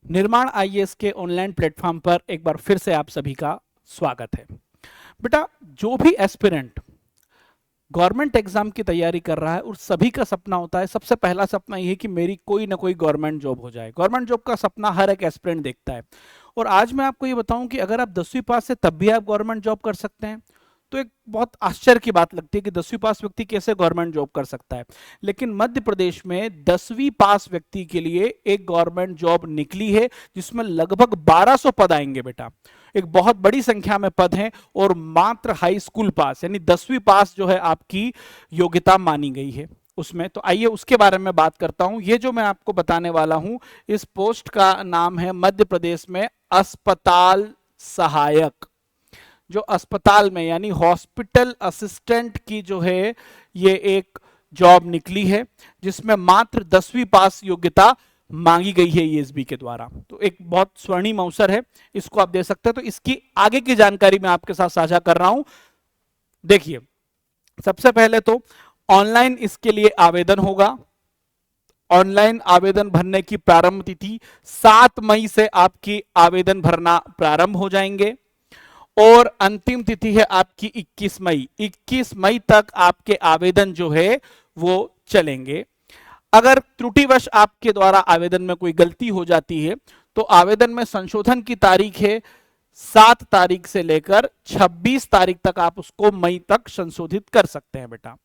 निर्माण आईएएस के online platform पर एक बार फिर से आप सभी का स्वागत है। बेटा, जो भी एस्पिरेंट गवर्नमेंट एग्जाम की तैयारी कर रहा है और सभी का सपना होता है, सबसे पहला सपना यह है कि मेरी कोई ना कोई गवर्नमेंट जॉब हो जाए। गवर्नमेंट जॉब का सपना हर एक एस्पिरेंट देखता है। और आज मैं आपको ये बताऊं कि अगर आप 10वीं पास है तब भी आप गवर्नमेंट जॉब कर सकते हैं। तो एक बहुत आश्चर्य की बात लगती है कि 10वीं पास व्यक्ति कैसे गवर्नमेंट जॉब कर सकता है। लेकिन मध्य प्रदेश में 10वीं पास व्यक्ति के लिए एक गवर्नमेंट जॉब निकली है, जिसमें लगभग 1200 पद आएंगे। बेटा, एक बहुत बड़ी संख्या में पद हैं और मात्र हाई स्कूल पास यानी 10वीं पास जो है आपकी योग्यता मानी गई है उसमें। तो आइए उसके बारे में बात करता हूं। ये जो मैं आपको बताने वाला हूं, इस पोस्ट का नाम है मध्य प्रदेश में अस्पताल सहायक। जो अस्पताल में यानी हॉस्पिटल असिस्टेंट की जो है ये एक जॉब निकली है, जिसमें मात्र 10वीं पास योग्यता मांगी गई है ईएसबी के द्वारा। तो एक बहुत स्वर्णिम अवसर है, इसको आप दे सकते हैं। तो इसकी आगे की जानकारी मैं आपके साथ साझा कर रहा हूं। देखिए, सबसे पहले तो ऑनलाइन इसके लिए आवेदन होगा। ऑनलाइन आवेदन भरने की प्रारंभ तिथि 7 मई से आपकी आवेदन भरना प्रारंभ हो जाएंगे और अंतिम तिथि है आपकी 21 मई। 21 मई तक आपके आवेदन जो है वो चलेंगे। अगर त्रुटिवश आपके द्वारा आवेदन में कोई गलती हो जाती है तो आवेदन में संशोधन की तारीख है 7 तारीख से लेकर 26 तारीख तक, आप उसको मई तक संशोधित कर सकते हैं। बेटा,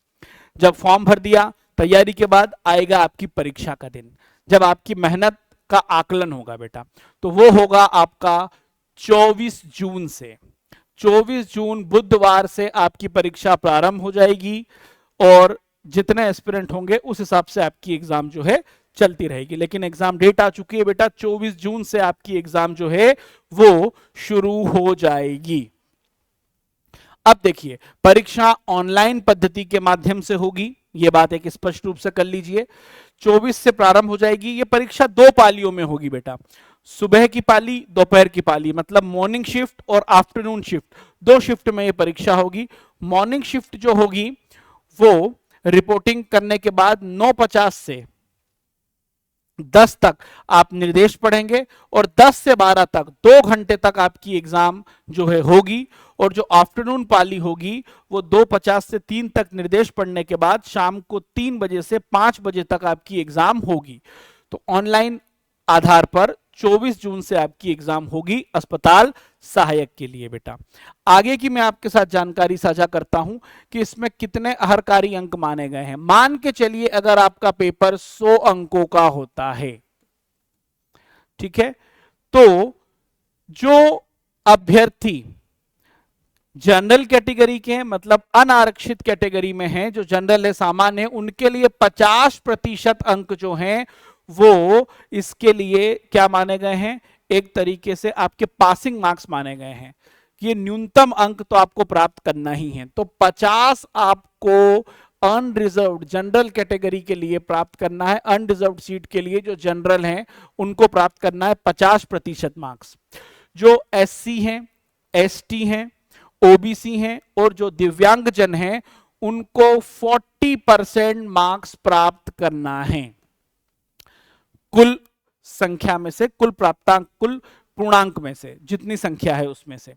जब फॉर्म भर दिया, तैयारी के बाद आएगा आपकी परीक्षा का दिन, जब आपकी मेहनत का आकलन होगा। बेटा, तो वो होगा आपका 24 जून से। 24 जून बुधवार से आपकी परीक्षा प्रारंभ हो जाएगी और जितने एस्पिरेंट होंगे उस हिसाब से आपकी एग्जाम जो है चलती रहेगी। लेकिन एग्जाम डेट आ चुकी है बेटा, 24 जून से आपकी एग्जाम जो है वो शुरू हो जाएगी। अब देखिए, परीक्षा ऑनलाइन पद्धति के माध्यम से होगी, यह बात एक स्पष्ट रूप से कर लीजिए। 24 से प्रारंभ हो जाएगी। यह परीक्षा 2 पालियों में होगी बेटा, सुबह की पाली, दोपहर की पाली, मतलब मॉर्निंग शिफ्ट और आफ्टरनून शिफ्ट, 2 शिफ्ट में यह परीक्षा होगी। मॉर्निंग शिफ्ट जो होगी वो रिपोर्टिंग करने के बाद 9:50 से 10 तक आप निर्देश पढ़ेंगे और 10 से 12 तक 2 घंटे तक आपकी एग्जाम जो है होगी। और जो आफ्टरनून पाली होगी वो 2:50 से 3 तक निर्देश पढ़ने के बाद शाम को 3 बजे से 5 बजे तक आपकी एग्जाम होगी। तो ऑनलाइन आधार पर 24 जून से आपकी एग्जाम होगी अस्पताल सहायक के लिए। बेटा, आगे की मैं आपके साथ जानकारी साझा करता हूं कि इसमें कितने अहरकारी अंक माने गए हैं। मान के चलिए अगर आपका पेपर 100 अंकों का होता है, ठीक है, तो जो अभ्यर्थी जनरल कैटेगरी के हैं, मतलब अनारक्षित कैटेगरी में हैं, जो जनरल है, सामान्य है, उनके लिए 50% अंक जो हैं वो इसके लिए क्या माने गए हैं, एक तरीके से आपके पासिंग मार्क्स माने गए हैं। ये न्यूनतम अंक तो आपको प्राप्त करना ही है। तो 50 आपको अनरिजर्व्ड जनरल कैटेगरी के लिए प्राप्त करना है। अनरिजर्व्ड सीट के लिए जो जनरल हैं उनको प्राप्त करना है 50% मार्क्स। जो एससी हैं, एसटी हैं, ओबीसी हैं और जो दिव्यांगजन हैं उनको 40% मार्क्स प्राप्त करना है कुल संख्या में से, कुल प्राप्तांक, कुल पूर्णांक में से, जितनी संख्या है उसमें से।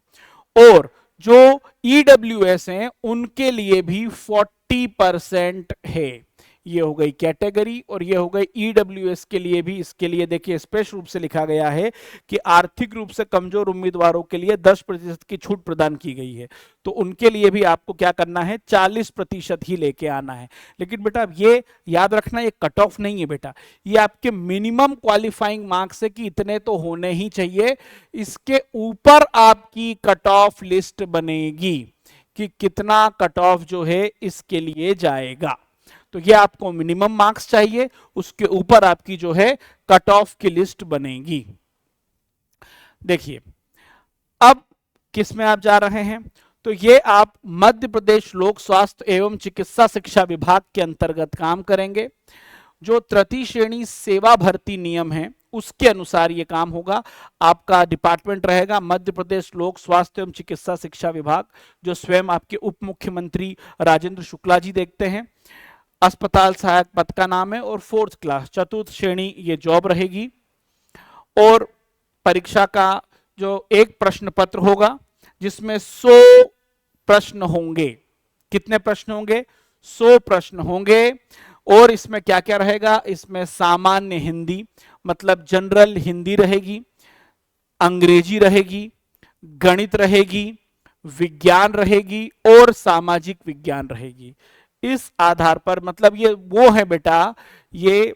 और जो ईडब्ल्यूएस हैं उनके लिए भी 40% है। ये हो गई कैटेगरी और ये हो गई ईडब्ल्यूएस के लिए भी। इसके लिए देखिए स्पष्ट रूप से लिखा गया है कि आर्थिक रूप से कमजोर उम्मीदवारों के लिए 10% की छूट प्रदान की गई है। तो उनके लिए भी आपको क्या करना है, 40% ही लेके आना है। लेकिन बेटा ये याद रखना, ये कट ऑफ नहीं है बेटा, ये आपके मिनिमम क्वालिफाइंग मार्क्स है कि इतने तो होने ही चाहिए। इसके ऊपर आपकी कट ऑफ लिस्ट बनेगी कि कितना कट ऑफ जो है इसके लिए जाएगा। तो ये आपको मिनिमम मार्क्स चाहिए, उसके ऊपर आपकी जो है कट ऑफ की लिस्ट बनेगी। देखिए, अब किस में आप जा रहे हैं, तो ये आप मध्य प्रदेश लोक स्वास्थ्य एवं चिकित्सा शिक्षा विभाग के अंतर्गत काम करेंगे। जो तृतीय श्रेणी सेवा भर्ती नियम है उसके अनुसार ये काम होगा। आपका डिपार्टमेंट रहेगा मध्य प्रदेश लोक स्वास्थ्य एवं चिकित्सा शिक्षा विभाग, जो स्वयं आपके उप मुख्यमंत्री राजेंद्र शुक्ला जी देखते हैं। अस्पताल सहायक पद का नाम है और 4th क्लास, चतुर्थ श्रेणी ये जॉब रहेगी। और परीक्षा का जो एक प्रश्न पत्र होगा जिसमें 100 प्रश्न होंगे। कितने प्रश्न होंगे? 100 प्रश्न होंगे। और इसमें क्या क्या रहेगा? इसमें सामान्य हिंदी मतलब जनरल हिंदी रहेगी, अंग्रेजी रहेगी, गणित रहेगी, विज्ञान रहेगी और सामाजिक विज्ञान रहेगी। इस आधार पर मतलब ये वो है बेटा, ये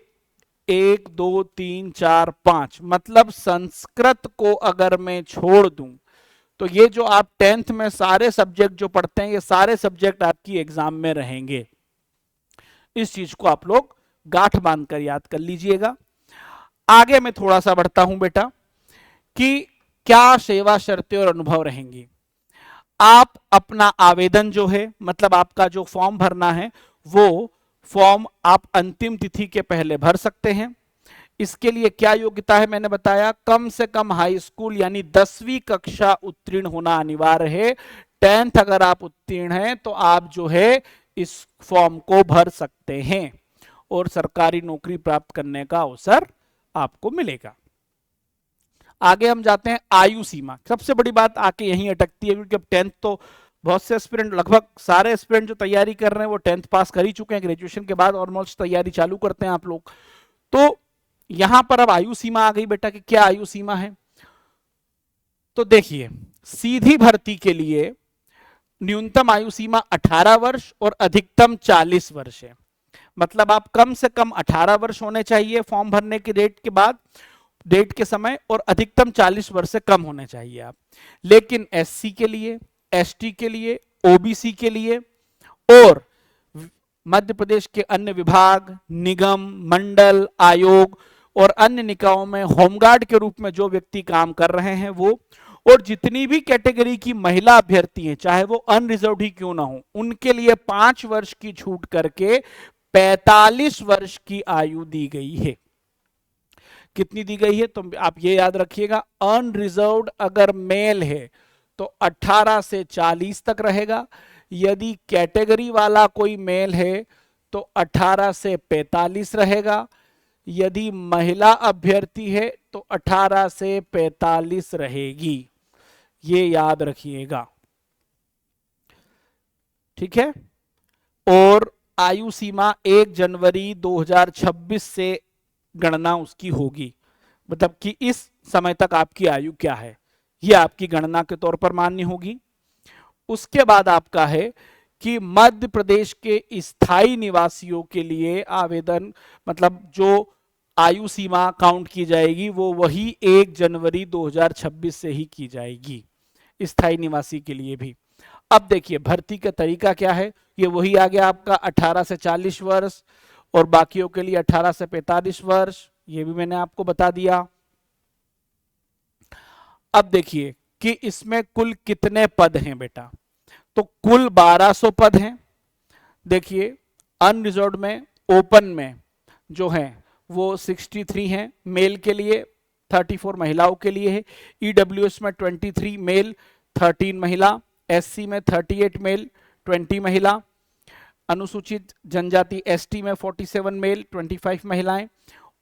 1 2 3 4 5 मतलब संस्कृत को अगर मैं छोड़ दूं तो ये जो आप 10th में सारे सब्जेक्ट जो पढ़ते हैं ये सारे सब्जेक्ट आपकी एग्जाम में रहेंगे। इस चीज को आप लोग गांठ बांधकर याद कर लीजिएगा। आगे मैं थोड़ा सा बढ़ता हूं बेटा कि क्या सेवा शर्तें और अनुभव रहेंगी। आप अपना आवेदन जो है मतलब आपका जो फॉर्म भरना है वो फॉर्म आप अंतिम तिथि के पहले भर सकते हैं। इसके लिए क्या योग्यता है मैंने बताया, कम से कम हाई स्कूल यानी 10वीं कक्षा उत्तीर्ण होना अनिवार्य है। 10th अगर आप उत्तीर्ण हैं तो आप जो है इस फॉर्म को भर सकते हैं और सरकारी नौकरी प्राप्त करने का अवसर आपको मिलेगा। आगे हम जाते हैं आयु सीमा। सबसे बड़ी बात आके यहीं अटकती है क्योंकि अब 10th तो बहुत से एस्पिरेंट, लगभग सारे एस्पिरेंट जो तैयारी कर रहे हैं वो 10th पास कर ही चुके हैं। ग्रेजुएशन के बाद ऑलमोस्ट तैयारी चालू करते हैं आप लोग। तो यहां पर अब आयु सीमा आ गई बेटा कि क्या आयु सीमा है। तो देखिए सीधी भर्ती के लिए न्यूनतम आयु सीमा 18 वर्ष और अधिकतम 40 वर्ष है। मतलब आप कम से कम 18 वर्ष होने चाहिए फॉर्म भरने की डेट के बाद, डेट के समय, और अधिकतम 40 वर्ष से कम होने चाहिए आप। लेकिन एससी के लिए, एसटी के लिए, ओबीसी के लिए और मध्य प्रदेश के अन्य विभाग, निगम, मंडल, आयोग और अन्य निकायों में होमगार्ड के रूप में जो व्यक्ति काम कर रहे हैं वो, और जितनी भी कैटेगरी की महिला अभ्यर्थी हैं चाहे वो अनरिजर्व्ड ही क्यों ना हो, उनके लिए 5 वर्ष की छूट करके 45 वर्ष की आयु दी गई है। कितनी दी गई है तो आप ये याद रखिएगा, अनरिजर्व्ड अगर मेल है तो 18 से 40 तक रहेगा, यदि कैटेगरी वाला कोई मेल है तो 18 से 45 रहेगा, यदि महिला अभ्यर्थी है तो 18 से 45 रहेगी। ये याद रखिएगा, ठीक है। और आयु सीमा 1 जनवरी 2026 से गणना उसकी होगी, मतलब कि इस समय तक आपकी आयु क्या है यह आपकी गणना के तौर पर मान्य होगी। उसके बाद आपका है कि मध्य प्रदेश के स्थायी निवासियों के लिए आवेदन मतलब जो आयु सीमा काउंट की जाएगी वो वही 1 जनवरी 2026 से ही की जाएगी स्थायी निवासी के लिए भी। अब देखिए भर्ती का तरीका क्या है, ये वही आ गया आपका 18 से 40 वर्ष और बाकियों के लिए 18 से 45 वर्ष, ये भी मैंने आपको बता दिया। अब देखिए कि इसमें कुल कितने पद हैं बेटा, तो कुल 1200 पद हैं। देखिए अनरिजर्व्ड में, ओपन में जो है वो 63 हैं मेल के लिए, 34 महिलाओं के लिए है। ईडब्ल्यूएस में 23 मेल, 13 महिला, एससी में 38 मेल, 20 महिला, अनुसूचित जनजाति एसटी में 47 मेल, 25 महिलाएं,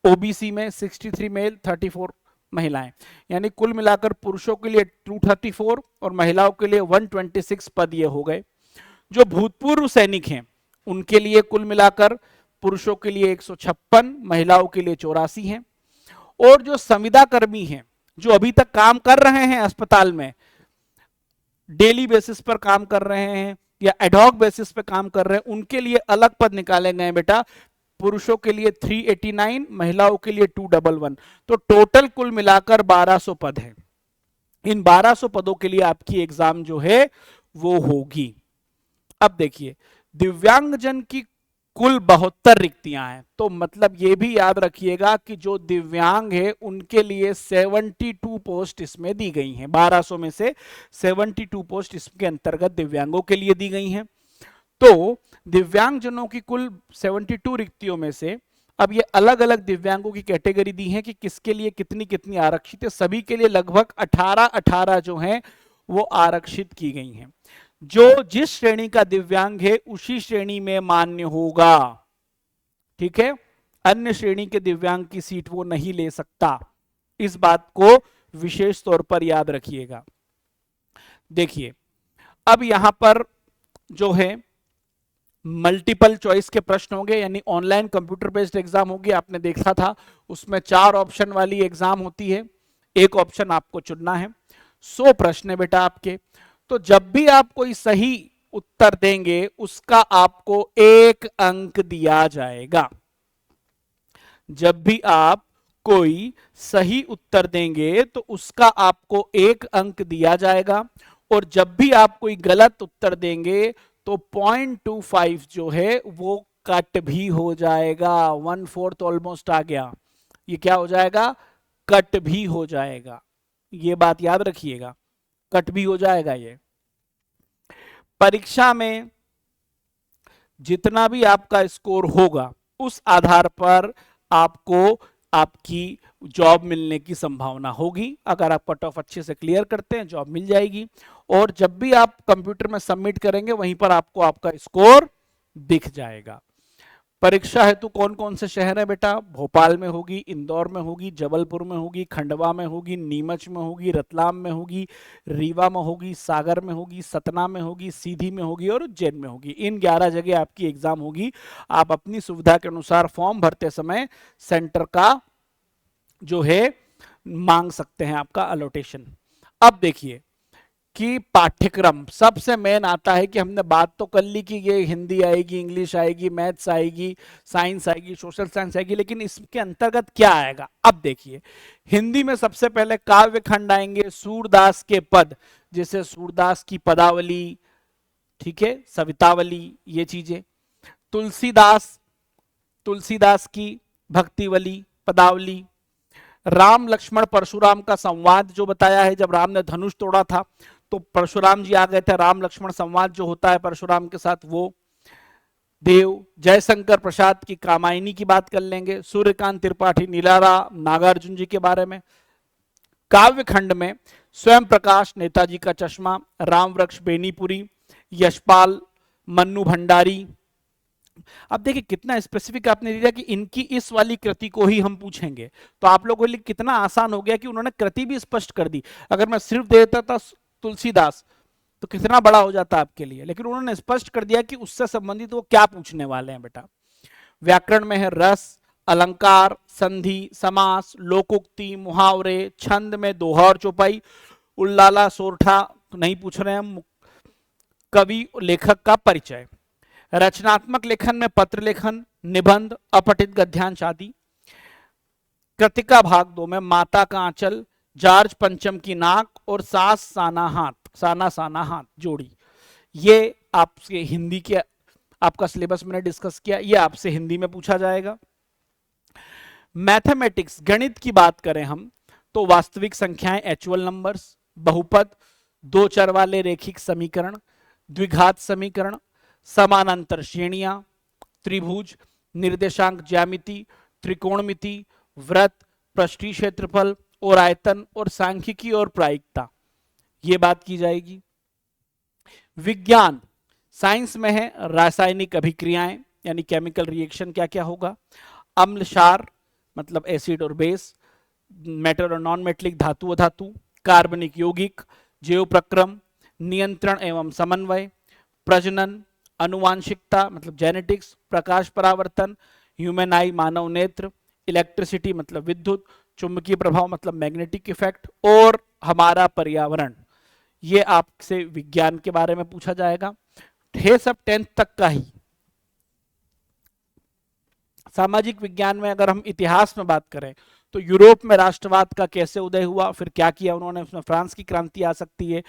ओबीसी में 63 मेल, 34 महिलाएं, यानी कुल मिलाकर पुरुषों के लिए 234 और महिलाओं के लिए 126 पद ये हो गए। जो भूतपूर्व सैनिक हैं उनके लिए कुल मिलाकर पुरुषों के लिए 156, महिलाओं के लिए 84 हैं। और जो संविदा कर्मी हैं जो अभी तक काम कर रहे हैं अस्पताल में, डेली बेसिस पर काम कर रहे हैं या एडहॉक बेसिस पर काम कर रहे हैं, उनके लिए अलग पद निकाले गए बेटा। पुरुषों के लिए 389, महिलाओं के लिए 211, तो टोटल कुल मिलाकर 1200 पद है। इन 1200 पदों के लिए आपकी एग्जाम जो है वो होगी। अब देखिए दिव्यांगजन की कुल 72 रिक्तियां हैं, तो मतलब ये भी याद रखिएगा कि जो दिव्यांग है उनके लिए 72 पोस्ट इसमें दी गई हैं। 1200 में से 72 पोस्ट इसके अंतर्गत दिव्यांगों के लिए दी गई हैं। तो दिव्यांगजनों की कुल 72 रिक्तियों में से अब ये अलग अलग दिव्यांगों की कैटेगरी दी है कि किसके लिए कितनी कितनी आरक्षित है। सभी के लिए लगभग 18 जो हैं वो आरक्षित की गई हैं। जो जिस श्रेणी का दिव्यांग है उसी श्रेणी में मान्य होगा, ठीक है। अन्य श्रेणी के दिव्यांग की सीट वो नहीं ले सकता, इस बात को विशेष तौर पर याद रखिएगा। देखिए अब यहां पर जो है मल्टीपल चॉइस के प्रश्न होंगे, यानी ऑनलाइन कंप्यूटर बेस्ड एग्जाम होगी। आपने देखा था उसमें 4 ऑप्शन वाली एग्जाम होती है, एक ऑप्शन आपको चुनना है। 100 प्रश्न है बेटा आपके। तो जब भी आप कोई सही उत्तर देंगे उसका आपको 1 अंक दिया जाएगा। जब भी आप कोई सही उत्तर देंगे तो उसका आपको 1 अंक दिया जाएगा, और जब भी आप कोई गलत उत्तर देंगे तो 0.25 जो है वो कट भी हो जाएगा। 1/4 ऑलमोस्ट आ गया, ये क्या हो जाएगा, कट भी हो जाएगा। ये बात याद रखिएगा, कट भी हो जाएगा। ये परीक्षा में जितना भी आपका स्कोर होगा उस आधार पर आपको आपकी जॉब मिलने की संभावना होगी। अगर आप कट ऑफ अच्छे से क्लियर करते हैं जॉब मिल जाएगी, और जब भी आप कंप्यूटर में सबमिट करेंगे वहीं पर आपको आपका स्कोर दिख जाएगा। परीक्षा हेतु कौन कौन से शहर है बेटा, भोपाल में होगी, इंदौर में होगी, जबलपुर में होगी, खंडवा में होगी, नीमच में होगी, रतलाम में होगी, रीवा में होगी, सागर में होगी, सतना में होगी, सीधी में होगी और उज्जैन में होगी। इन 11 जगह आपकी एग्जाम होगी। आप अपनी सुविधा के अनुसार फॉर्म भरते समय सेंटर का जो है मांग सकते हैं, आपका अलोटेशन। अब देखिए कि पाठ्यक्रम सबसे मेन आता है कि हमने बात तो कर ली कि ये हिंदी आएगी, इंग्लिश आएगी, मैथ्स आएगी, साइंस आएगी, सोशल साइंस आएगी, लेकिन इसके अंतर्गत क्या आएगा। अब देखिए हिंदी में सबसे पहले काव्य खंड आएंगे, सूरदास के पद, जैसे सूरदास की पदावली, ठीक है, सवितावली, ये चीजें। तुलसीदास की भक्तिवली, पदावली। राम लक्ष्मण परशुराम का संवाद जो बताया है, जब राम ने धनुष तोड़ा था तो परशुराम जी आ गए थे, राम लक्ष्मण संवाद जो होता है परशुराम के साथ वो। देव जयशंकर प्रसाद की कामायनी की बात कर लेंगे, सूर्यकांत त्रिपाठी नीलारा नागार्जुन जी के बारे में। काव्य खंड में स्वयं प्रकाश नेताजी का चश्मा, राम वृक्ष बेनीपुरी, यशपाल मन्नू भंडारी। अब देखिए कितना स्पेसिफिक आपने दिया कि इनकी इस वाली कृति को ही हम पूछेंगे, तो आप लोगों के लिए कितना आसान हो गया कि उन्होंने कृति भी स्पष्ट कर दी। अगर मैं सिर्फ दे देता था तुलसीदास तो कितना बड़ा हो जाता आपके लिए, लेकिन उन्होंने स्पष्ट कर दिया कि उससे संबंधित वो क्या पूछने वाले हैं बेटा। व्याकरण में है रस, अलंकार, संधि, समास, लोकोक्ति, मुहावरे, छंद में दोहा और चौपाई, उल्लाला सोरठा नहीं पूछ रहे हम, कवि लेखक का परिचय। रचनात्मक लेखन में पत्र लेखन, निबंध, अपठित गद्यांश आदि। कृतिका भाग 2 में माता का आंचल, जार्ज पंचम की नाक और सास साना हाथ, साना साना हाथ जोड़ी। ये आपसे हिंदी के आपका सिलेबस मैंने डिस्कस किया, ये आपसे हिंदी में पूछा जाएगा। मैथमेटिक्स गणित की बात करें हम तो वास्तविक संख्याएं, एक्चुअल नंबर्स, बहुपद, 2 चर वाले रेखिक समीकरण, द्विघात समीकरण, समानांतर श्रेणियां, त्रिभुज, निर्देशांक ज्यामिति, त्रिकोणमिति, वृत्त, पृष्ठीय क्षेत्रफल और आयतन, और सांख्यिकी और प्रायिकता, ये बात की जाएगी। विज्ञान साइंस में है रासायनिक अभिक्रियाएं यानी केमिकल रिएक्शन क्या क्या होगा, अम्ल क्षार मतलब एसिड और बेस, मेटल और नॉन मेटलिक धातु अधातु, कार्बनिक यौगिक, जैव प्रक्रम, नियंत्रण एवं समन्वय, प्रजनन, अनुवांशिकता मतलब जेनेटिक्स, प्रकाश परावर्तन, ह्यूमन आई मानव नेत्र, इलेक्ट्रिसिटी मतलब विद्युत, चुंबकीय प्रभाव मतलब मैग्नेटिक इफेक्ट, और हमारा पर्यावरण। ये आपसे विज्ञान के बारे में पूछा जाएगा। ये सब 10th तक का ही। सामाजिक विज्ञान में अगर हम इतिहास में बात करें तो यूरोप में राष्ट्रवाद का कैसे उदय हुआ, फिर क्या किया उन्होंने, उसमें फ्रांस की क्रांति आ सकती है,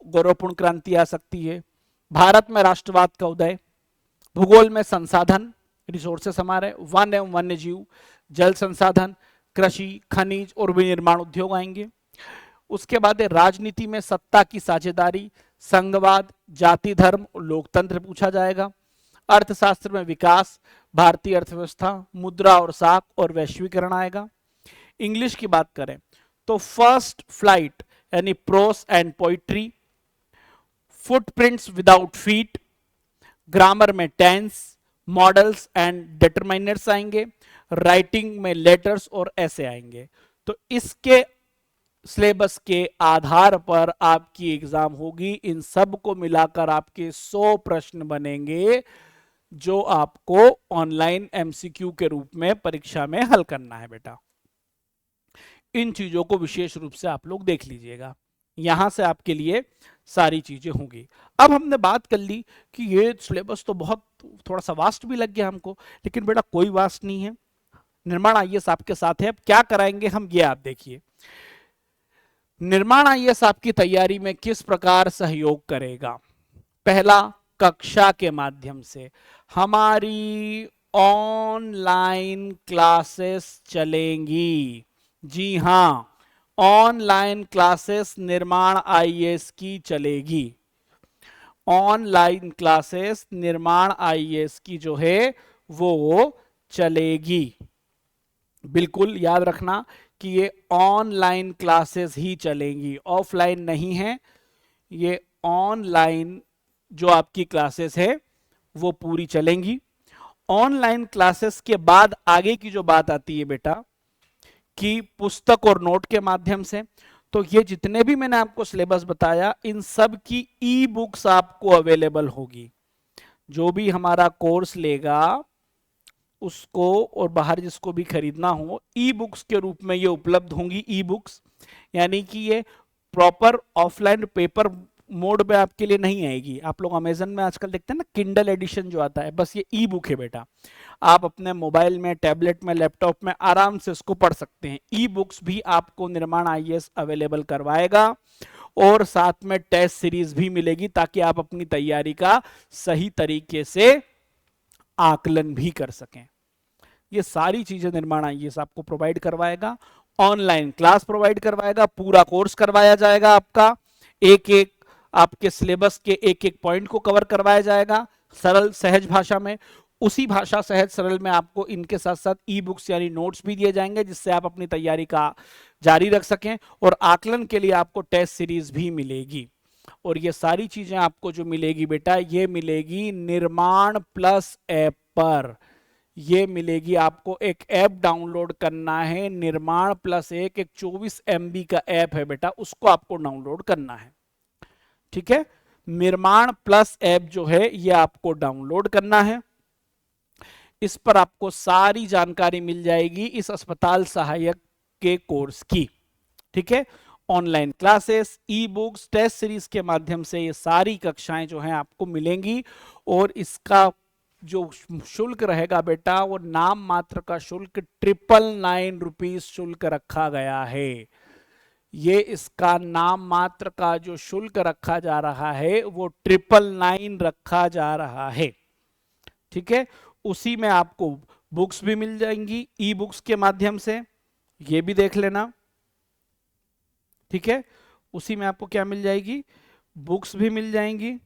गौरवपूर्ण क्रांति आ सकती है। भारत में राष्ट्रवाद का उदय। भूगोल में संसाधन रिसोर्सेस हमारे, वन एवं वन्य जीव, जल संसाधन, कृषि, खनिज और विनिर्माण उद्योग आएंगे। उसके बाद राजनीति में सत्ता की साझेदारी, संघवाद, जाति धर्म और लोकतंत्र पूछा जाएगा। अर्थशास्त्र में विकास, भारतीय अर्थव्यवस्था, मुद्रा और साख और वैश्वीकरण आएगा। इंग्लिश की बात करें तो फर्स्ट फ्लाइट यानी pros and poetry, footprints without feet, grammar में टेंस, मॉडल्स एंड डिटरमाइनर्स आएंगे। राइटिंग में लेटर्स और ऐसे आएंगे। तो इसके सिलेबस के आधार पर आपकी एग्जाम होगी। इन सब को मिलाकर आपके 100 प्रश्न बनेंगे जो आपको ऑनलाइन एमसीक्यू के रूप में परीक्षा में हल करना है बेटा। इन चीजों को विशेष रूप से आप लोग देख लीजिएगा, यहां से आपके लिए सारी चीजें होंगी। अब हमने बात कर ली कि ये सिलेबस तो बहुत थोड़ा सा वास्ट भी लग गया हमको, लेकिन बेटा कोई वास्ट नहीं है, निर्माण आईएएस आपके साथ है। अब क्या कराएंगे हम, ये आप देखिए। निर्माण आईएएस आपकी तैयारी में किस प्रकार सहयोग करेगा? पहला, कक्षा के माध्यम से हमारी ऑनलाइन क्लासेस चलेंगी। जी हां, ऑनलाइन क्लासेस निर्माण आईएएस की चलेगी। ऑनलाइन क्लासेस निर्माण आईएएस की जो है वो चलेगी। बिल्कुल याद रखना कि ये ऑनलाइन क्लासेस ही चलेंगी, ऑफलाइन नहीं है। ये ऑनलाइन जो आपकी क्लासेस है वो पूरी चलेंगी। ऑनलाइन क्लासेस के बाद आगे की जो बात आती है बेटा कि पुस्तक और नोट के माध्यम से, तो ये जितने भी मैंने आपको सिलेबस बताया इन सब की ई बुक्स आपको अवेलेबल होगी। जो भी हमारा कोर्स लेगा उसको और बाहर जिसको भी खरीदना हो, ई बुक्स के रूप में ये उपलब्ध होंगी। ई बुक्स यानी कि ये प्रॉपर ऑफलाइन पेपर मोड में आपके लिए नहीं आएगी। आप लोग अमेजन में आजकल देखते हैं ना किंडल एडिशन जो आता है, बस ये ई बुक है बेटा। आप अपने मोबाइल में, टैबलेट में, लैपटॉप में आराम से इसको पढ़ सकते हैं। ई बुक्स भी आपको निर्माण आईएएस अवेलेबल करवाएगा और साथ में टेस्ट सीरीज भी मिलेगी ताकि आप अपनी तैयारी का सही तरीके से आकलन भी कर सकें। ये सारी चीजें निर्माण आईएएस आपको प्रोवाइड करवाएगा। ऑनलाइन क्लास प्रोवाइड करवाएगा, पूरा कोर्स करवाया जाएगा आपका, एक एक आपके सिलेबस के एक एक पॉइंट को कवर करवाया जाएगा सरल सहज भाषा में। उसी भाषा सहज सरल में आपको इनके साथ साथ ई बुक्स यानी नोट्स भी दिए जाएंगे जिससे आप अपनी तैयारी का जारी रख सकें, और आकलन के लिए आपको टेस्ट सीरीज भी मिलेगी। और ये सारी चीजें आपको जो मिलेगी बेटा, ये मिलेगी निर्माण प्लस ऐप पर। ये मिलेगी आपको, एक ऐप डाउनलोड करना है, निर्माण प्लस एक 24 MB का ऐप है बेटा, उसको आपको डाउनलोड करना है। ठीक है, निर्माण प्लस ऐप जो है ये आपको डाउनलोड करना है। इस पर आपको सारी जानकारी मिल जाएगी इस अस्पताल सहायक के कोर्स की। ठीक है, online classes, e books, test series के माध्यम से ये सारी कक्षाएं जो हैं आपको मिलेंगी। और इसका जो शुल्क रहेगा बेटा वो नाम मात्र का शुल्क 999 रुपीज शुल्क रखा गया है। ये इसका नाम मात्र का जो शुल्क रखा जा रहा है वो 999 रखा जा रहा है। ठीक है, उसी में आपको बुक्स भी मिल जाएंगी ई बुक्स के माध्यम से, ये भी देख लेना। ठीक है, उसी में आपको क्या मिल जाएगी, बुक्स भी मिल जाएंगी।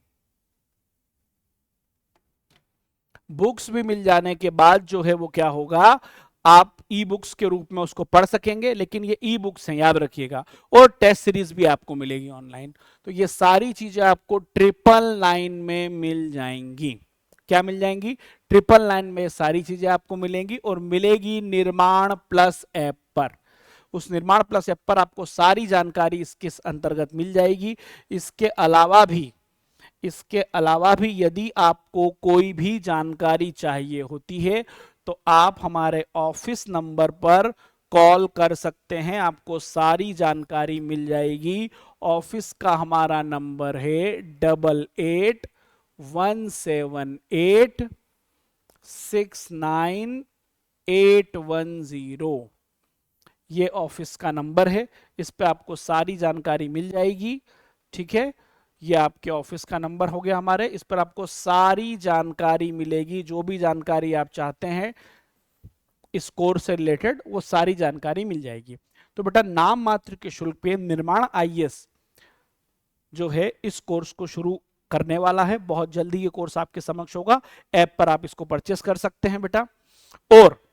बुक्स भी मिल जाने के बाद जो है वो क्या होगा, आप ई बुक्स के रूप में उसको पढ़ सकेंगे, लेकिन ये ई बुक्स हैं याद रखिएगा, और टेस्ट सीरीज भी आपको मिलेगी ऑनलाइन। तो ये सारी चीजें आपको 999 में मिल जाएंगी। क्या मिल जाएंगी, 999 में सारी चीजें आपको मिलेंगी, और मिलेगी निर्माण प्लस ऐप पर। उस निर्माण प्लस ऐप पर आपको सारी जानकारी इसके अंतर्गत मिल जाएगी। इसके अलावा भी यदि आपको कोई भी जानकारी चाहिए होती है तो आप हमारे ऑफिस नंबर पर कॉल कर सकते हैं, आपको सारी जानकारी मिल जाएगी। ऑफिस का हमारा नंबर है 8817869810। ये ऑफिस का नंबर है, इस पे आपको सारी जानकारी मिल जाएगी। ठीक है, ये आपके ऑफिस का नंबर हो गया हमारे, इस पर आपको सारी जानकारी मिलेगी, जो भी जानकारी आप चाहते हैं इस कोर्स से रिलेटेड वो सारी जानकारी मिल जाएगी। तो बेटा नाम मात्र के शुल्क पे निर्माण आईएएस जो है इस कोर्स को शुरू करने वाला है। बहुत जल्दी ये कोर्स आपके समक्ष होगा, ऐप पर आप इसको परचेस कर सकते हैं बेटा। और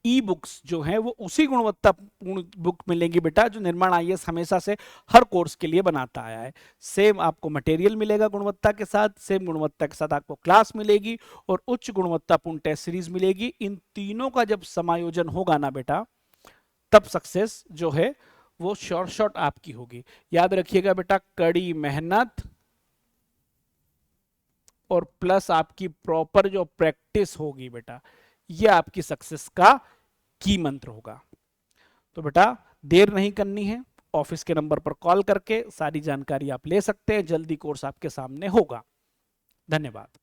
ई बुक्स जो है वो उसी गुणवत्तापूर्ण बुक मिलेंगी बेटा जो निर्माण आईएएस हमेशा से हर कोर्स के लिए बनाता आया है। सेम आपको मटेरियल मिलेगा गुणवत्ता के साथ, सेम गुणवत्ता के साथ आपको क्लास मिलेगी और उच्च गुणवत्तापूर्ण टेस्ट सीरीज मिलेगी। इन तीनों का जब समायोजन होगा ना बेटा, तब सक्सेस जो है वो शॉर्ट आपकी होगी। याद रखिएगा बेटा, कड़ी मेहनत और प्लस आपकी प्रॉपर जो प्रैक्टिस होगी बेटा, ये आपकी सक्सेस का की मंत्र होगा। तो बेटा देर नहीं करनी है, ऑफिस के नंबर पर कॉल करके सारी जानकारी आप ले सकते हैं। जल्दी कोर्स आपके सामने होगा। धन्यवाद।